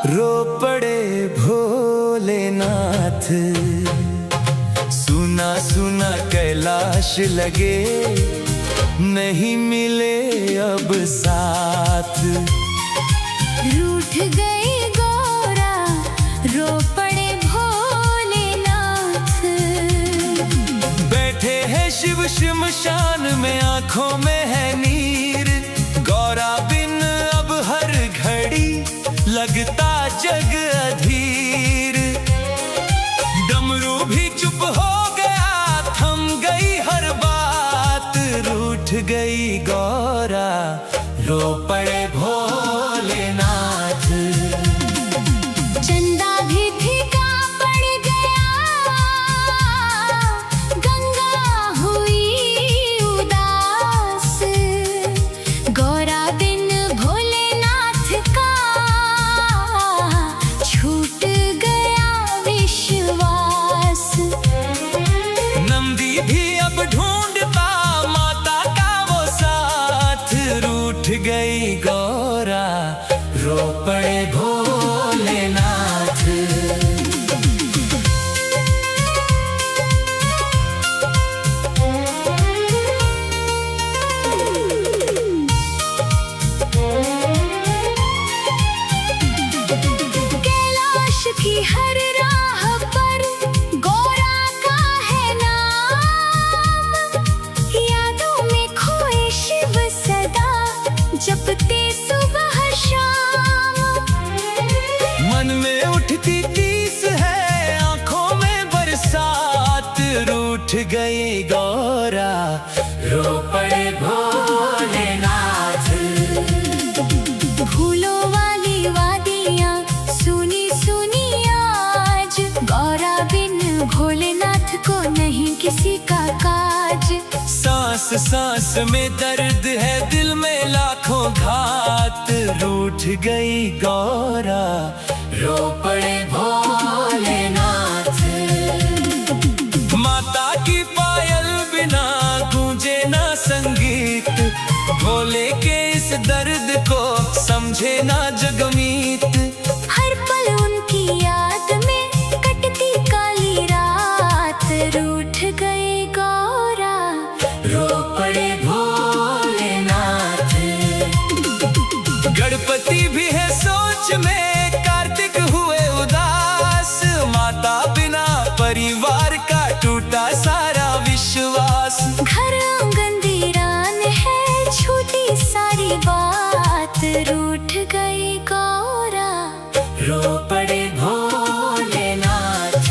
रो पड़े भोलेनाथ। सुना सुना कैलाश लगे, नहीं मिले अब साथ। रूठ गई गौरा, रो पड़े भोलेनाथ। बैठे हैं शिव श्मशान में, आंखों में है नीर। गौरा बिन अब हर घड़ी लगता जग अधीर। डमरू भी चुप हो गया, थम गई हर बात। रूठ गई गौरा, रो पड़े भोलेनाथ। चंदा भी फीका पड़ गया, गंगा हुई उदास। गौरा बिन भोलेनाथ का छूट गया विश्वास। नंदी भी अब ढूंढता माता का वो साथ। रूठ गई गौरा, रो पड़े भोलेनाथ। कैलाश की हर राह पर गौरा का है नाम। यादों में खोए शिव सदा, जपते सुबह शाम। मन में उठती तीस है, आंखों में बरसात। रूठ गई गौरा, रो पड़े भोलेनाथ। फूलों वाली वादियाँ सुनी सुनी आज। गौरा बिन भोलेनाथ को नहीं किसी का काज। सांस सांस में दर्द है, दिल में लाखों घात। रूठ गई गौरा, रो पड़े भोलेनाथ। माता की पायल बिना गूंजे ना संगीत। भोले के इस दर्द को समझे ना जगमीत। हर पल उनकी याद में कटती काली रात। रूठ गई गौरा, रो पड़े भोलेनाथ। गणपति भी है सोच में, कार्तिक हुए उदास। माता बिना परिवार का टूटा सारा विश्वास। घर आंगन वीरान है, छूटी सारी बात। रूठ गई गौरा, रो पड़े भोलेनाथ।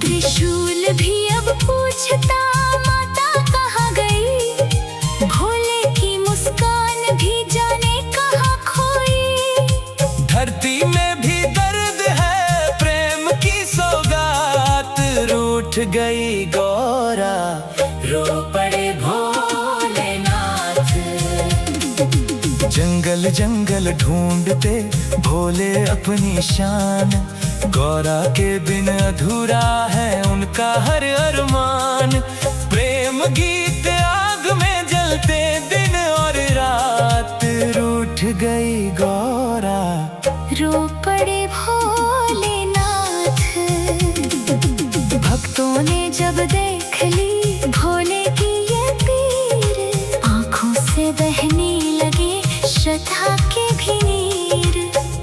त्रिशूल भी अब पूछता माता कहाँ गई। भोले की मुस्कान भी जाने कहाँ खोई। धरती में भी दर्द है, प्रेम की सौगात। रूठ गई गौरा, रो पड़े भोलेनाथ। जंगल जंगल ढूंढते भोले अपनी शान। गौरा के बिन अधूरा है उनका हर अरमान। प्रेम गीत आग में जलते दिन और रात। रूठ गई गौरा, रो पड़े भोलेनाथ। भक्तों ने जब देख ली भोले की ये पीर, आंखों से बहने लगे श्रद्धा के भी नीर।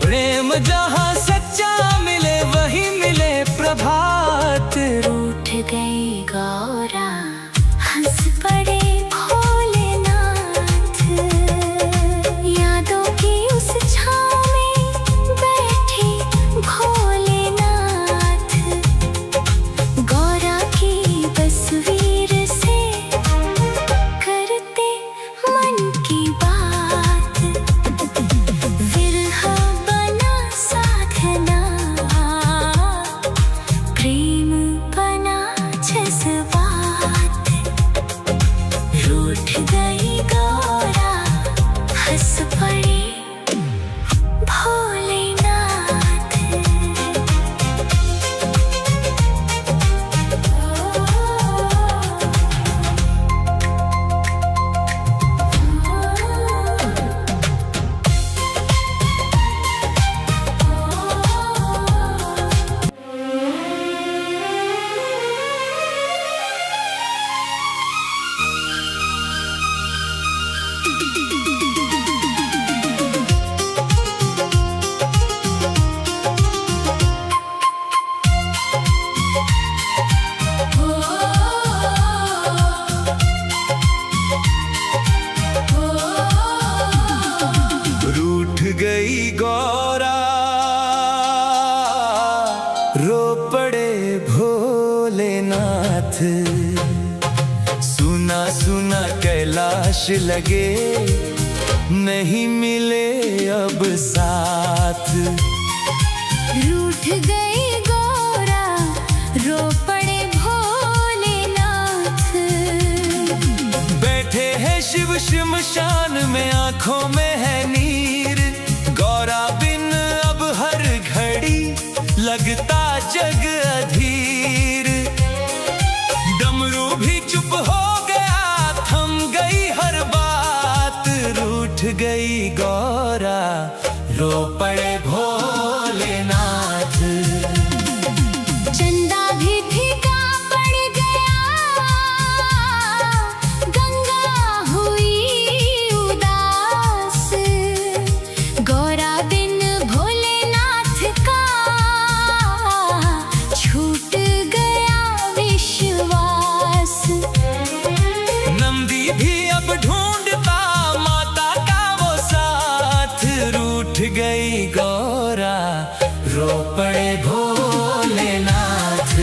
प्रेम जहाँ सच्चा मिले वही मिले प्रभात। रूठ गई गौरा, हंस पड़े भोलेनाथ। यादों की उस छाँव में बैठे भोलेनाथ। गौरा की बसवी लगे, नहीं मिले अब साथ। रूठ गई गौरा, रो पड़े भोलेनाथ। बैठे हैं शिव श्मशान में, आंखों में है नीर। गौरा बिन अब हर घड़ी लगता जग अधीर। डमरू भी चुप हो गया, थम गई हर बात। रूठ गई गौरा, रो पड़े भोलेनाथ। चंदा भी फीका पड़ गया, गंगा हुई उदास। गौरा बिन भोलेनाथ का छूट गया विश्वास। नंदी भी अब ढूंढता माता का वो साथ। रूठ गई गौरा, रो पड़े भोलेनाथ।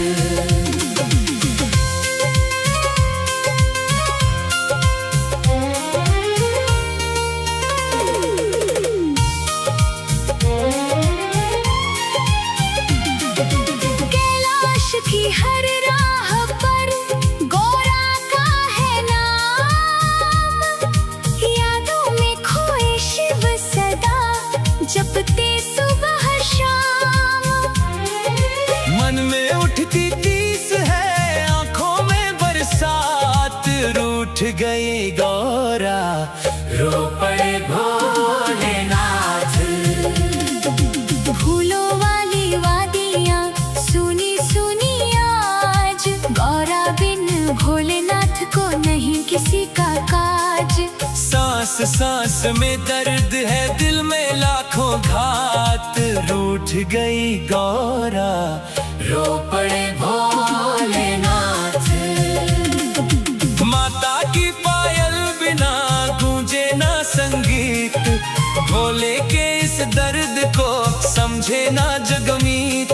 कैलाश की हर राह पर गौरा का है नाम। यादों में खोए शिव सदा, जपते सुबह शाम। मन में उठती तीस है, आंखों में बरसात। रूठ गई गौरा, रो पड़े भोलेनाथ। फूलों वाली वादियाँ सुनी सुनी आज। गौरा बिन भोलेनाथ को नहीं किसी का काज। सांस सांस में दर्द है, दिल में लाखों घात। रूठ गई गौरा, रो पड़े भोलेनाथ। माता की पायल बिना गूंजे ना संगीत। भोले के इस दर्द को समझे ना जगमीत।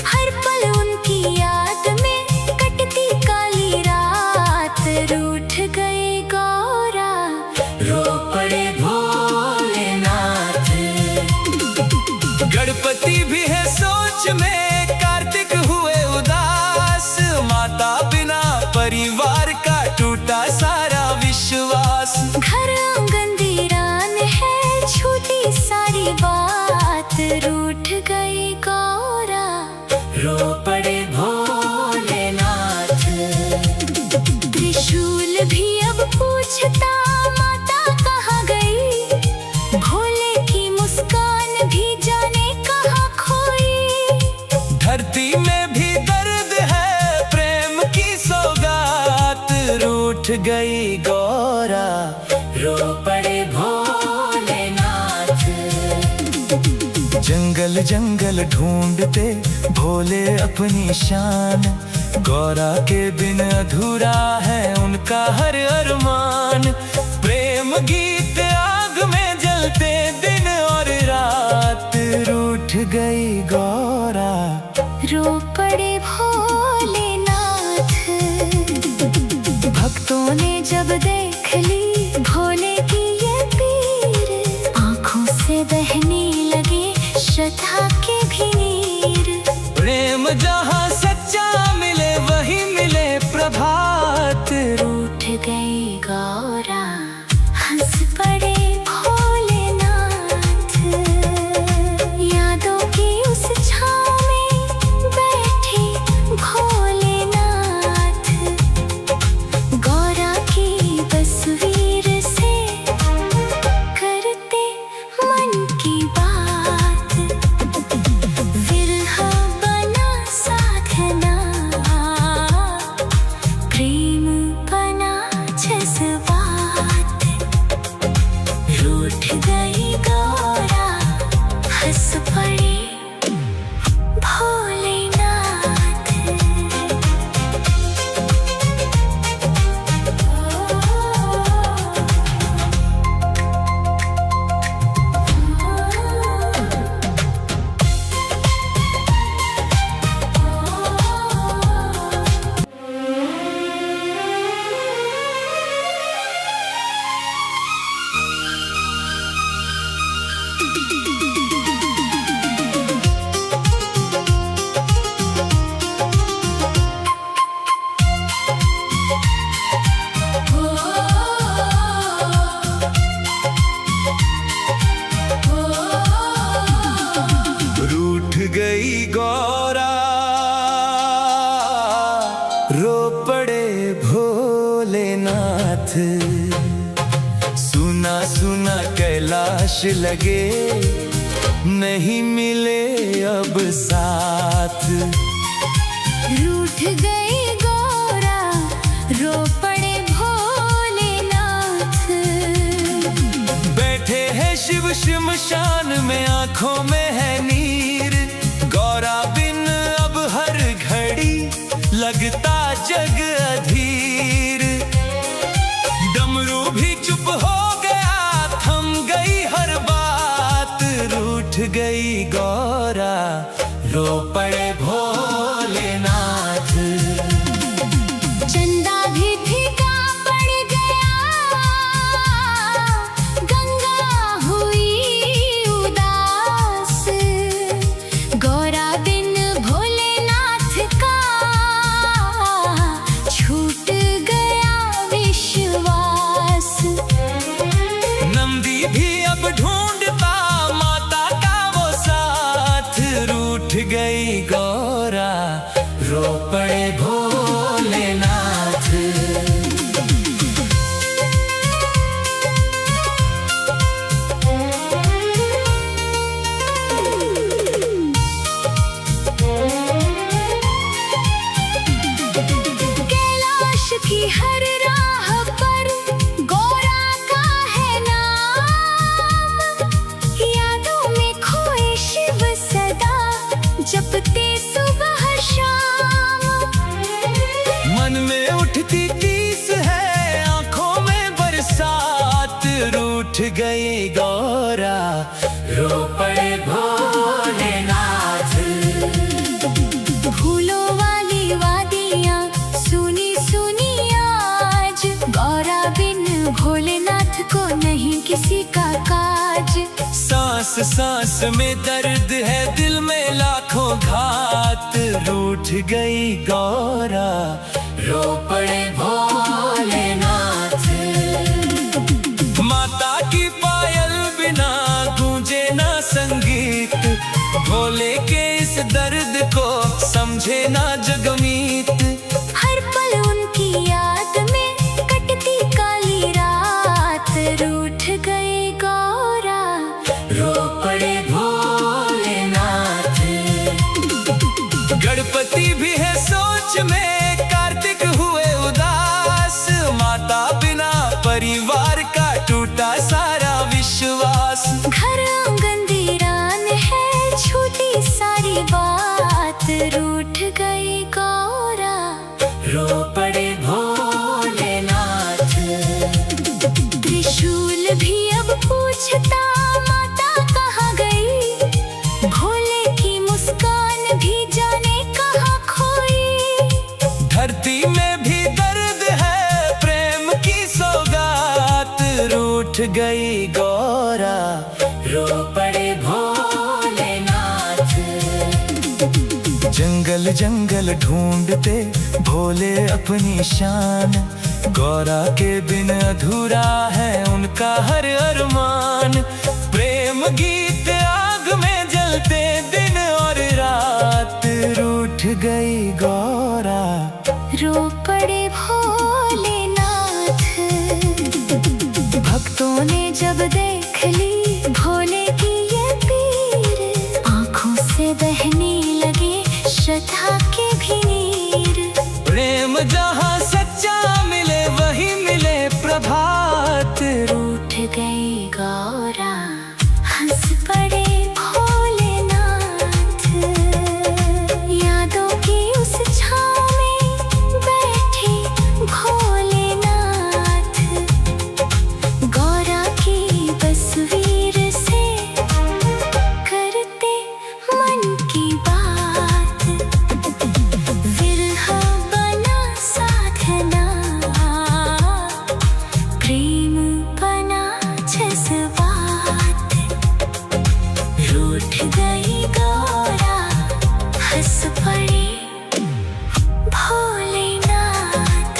हर पल उनकी याद में कटती काली रात। रूठ गई गौरा, रो पड़े भोलेनाथ। गणपति भी है सोच में, कार्तिक हुए उदास। माता बिना परिवार का टूटा सारा विश्वास। घर आंगन वीरान है, छूटी सारी बात। रूठ गई गौरा, रो पड़े भोलेनाथ। त्रिशूल भी अब पूछता माता कहाँ गई। भोले की मुस्कान भी जाने कहाँ खोई। धरती में भी दर्द है, प्रेम की सौगात। रूठ गई गौरा, रो पड़े भोलेनाथ। जंगल जंगल ढूंढते भोले अपनी शान। गौरा के बिन अधूरा है उनका हर अरमान। प्रेम गीत आग में जलते दिन और रात। रूठ गई गौरा, रो पड़े भोलेनाथ। भक्तों ने जब देख ली भोले की ये पीर, आंखों से बहने लगे श्रद्धा के भी नीर। प्रेम जहाँ सच्चा मिले वही मिले प्रभात। रूठ गई गौरा, हंस पड़े भोलेनाथ। यादों की उस छाँव में बैठे भोलेनाथ। गौरा की तस्वीर से करते मन की बात। विरह बना साधना, प्रेम बना जज्बात। रूठ गई गौरा, हंस पड़े भोलेनाथ। तलाश लगे, नहीं मिले अब साथ। रूठ गई गौरा, रो पड़े भोलेनाथ। बैठे हैं शिव शमशान में, आंखों में है नीर। गौरा बिन अब हर घड़ी लगता जग अधीर। डमरू भी चुप हो गया, थम गई हर बात। रूठ गई गौरा, रो पड़े भोलेनाथ। चंदा भी फीका पड़ गया, गंगा हुई उदास। गौरा बिन भोलेनाथ का छूट गया विश्वास। नंदी भी अब ढूंढता माता का वो साथ। रूठ गई गौरा, रो पड़े भोलेनाथ। कैलाश की हर राह पर गौरा का है नाम। यादों में खोए शिव सदा, जपते सुबह शाम। मन में उठती टीस है, आंखों में बरसात। रूठ गई गौरा, रो पड़े भोलेनाथ। फूलों वाली वादियाँ सुनी सुनी आज। गौरा बिन भोलेनाथ को नहीं किसी का काज। सांस सांस में दर्द है, दिल में लाखों घात। रूठ गई गौरा, रो पड़े भोलेनाथ। माता की पायल बिना गूंजे ना संगीत। भोले के इस दर्द को समझे ना जगमीत। हर पल उनकी याद में कटती काली रात। रूठ गई गौरा, रो पड़े भोलेनाथ। गणपति भी है सोच में, कार्तिक हुए उदास। माता बिना परिवार का टूटा सारा विश्वास। घर आंगन वीरान है, छूटी सारी बात। रूठ गई गौरा, रो पड़े भोलेनाथ। त्रिशूल भी अब पूछता माता कहाँ गई। भोले की मुस्कान भी जाने कहाँ खोई। धरती में भी दर्द है, प्रेम की सौगात। रूठ गई गौरा, रो पड़े भोलेनाथ। जंगल जंगल ढूंढते भोले अपनी शान। गौरा के बिन अधूरा है उनका हर अरमान। प्रेम गीत आग में जलते दिन और रात। रूठ गई गौरा, रो पड़े भोलेनाथ। भक्तों ने जब देख ली भोले की ये पीर, आंखों से बहने लगे श्रद्धा के भी नीर। प्रेम जहाँ सच्चा मिले वही मिले प्रभात। रूठ गई गौरा, हंस पड़े भोलेनाथ। यादों की उस छाँव में बैठे भोलेनाथ। गौरा की तस्वीर से करते मन की बात। विरह बना साधना, प्रेम बना जज्बात। रूठ गई गौरा, हंस पड़े भोलेनाथ।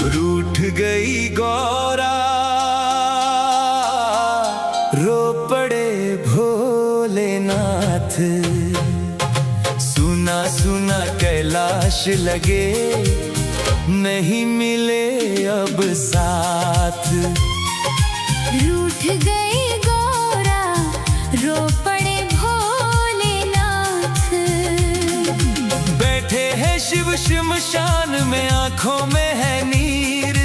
रूठ गई गौरा, रो पड़े भोलेनाथ। सुना सुना कैलाश लगे, नहीं मिले अब साथ। रूठ गई गौरा, रो पड़े भोलेनाथ। बैठे हैं शिव शमशान में, आंखों में है नीर।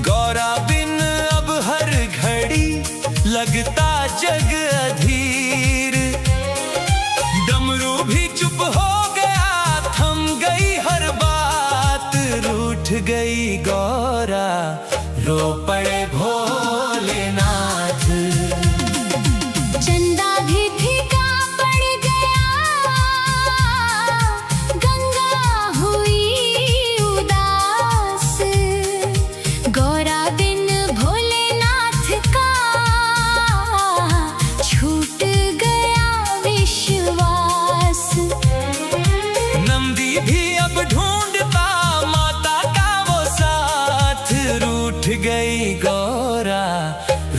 गौरा बिन अब हर घड़ी लगता जग अधीर। डमरू भी चुप हो गया, थम गई हर बात। रूठ गई गौरा, रो पड़े भोलेनाथ। चंदा भी फीका पड़ गया, गंगा हुई उदास। गौरा बिन भोलेनाथ का छूट गया विश्वास। नंदी भी अब ढूंढता माता का वो साथ। रूठ गई गौरा,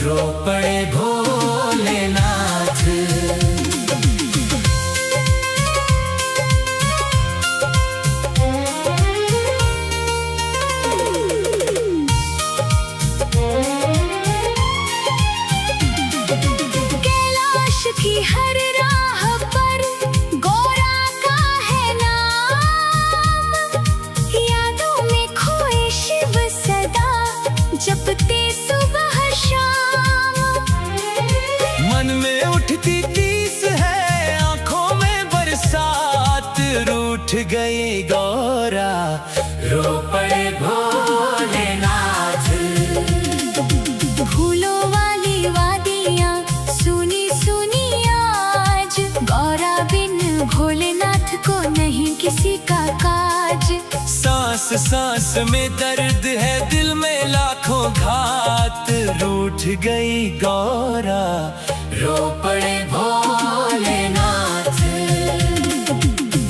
रो पड़े भोलेनाथ। कैलाश की हर राह पर गौरा का है नाम। यादों में खोए शिव सदा, जपते सुबह शाम। मन में उठती तीस है, आंखों में बरसात। रूठ गई गौरा, रो पड़े भोलेनाथ। फूलों वाली वादियाँ सुनी सुनी आज। गौरा बिन भोलेनाथ को नहीं किसी का काज। सांस सांस में दर्द है, दिल में लाखों घात। रूठ गई गौरा, रो पड़े भोलेनाथ।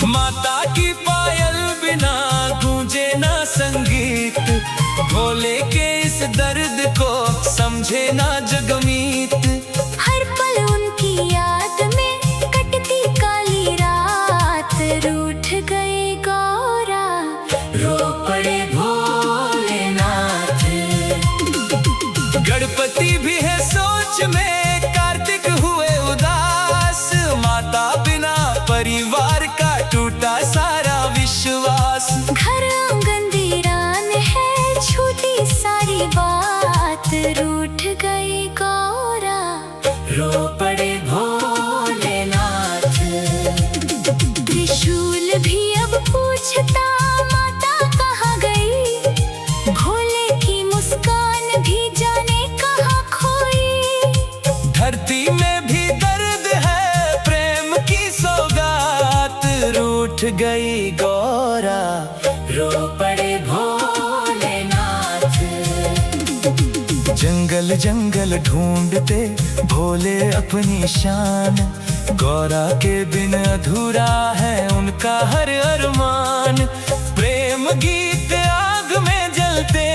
माता की पायल बिना गूंजे ना संगीत। भोले के इस दर्द को समझे ना जगमीत। हर पल उनकी याद में कटती काली रात। रूठ गए गौरा, रो पड़े भोलेनाथ। गणपति भी है सोच में, कार्तिक हुए उदास। माता बिना परिवार का टूटा सारा विश्वास। घर आंगन वीरान है, छूटी सारी बात। रूठ गई गौरा, रो पड़े भोलेनाथ। त्रिशूल भी अब पूछता माता कहाँ गई। भोले की मुस्कान भी जाने कहाँ खोई। धरती में भी दर्द है, प्रेम की सौगात। रूठ गई गौरा, रो पड़े भोलेनाथ। जंगल जंगल ढूंढते भोले अपनी शान। गौरा के बिन अधूरा है उनका हर अरमान। प्रेम गीत आग में जलते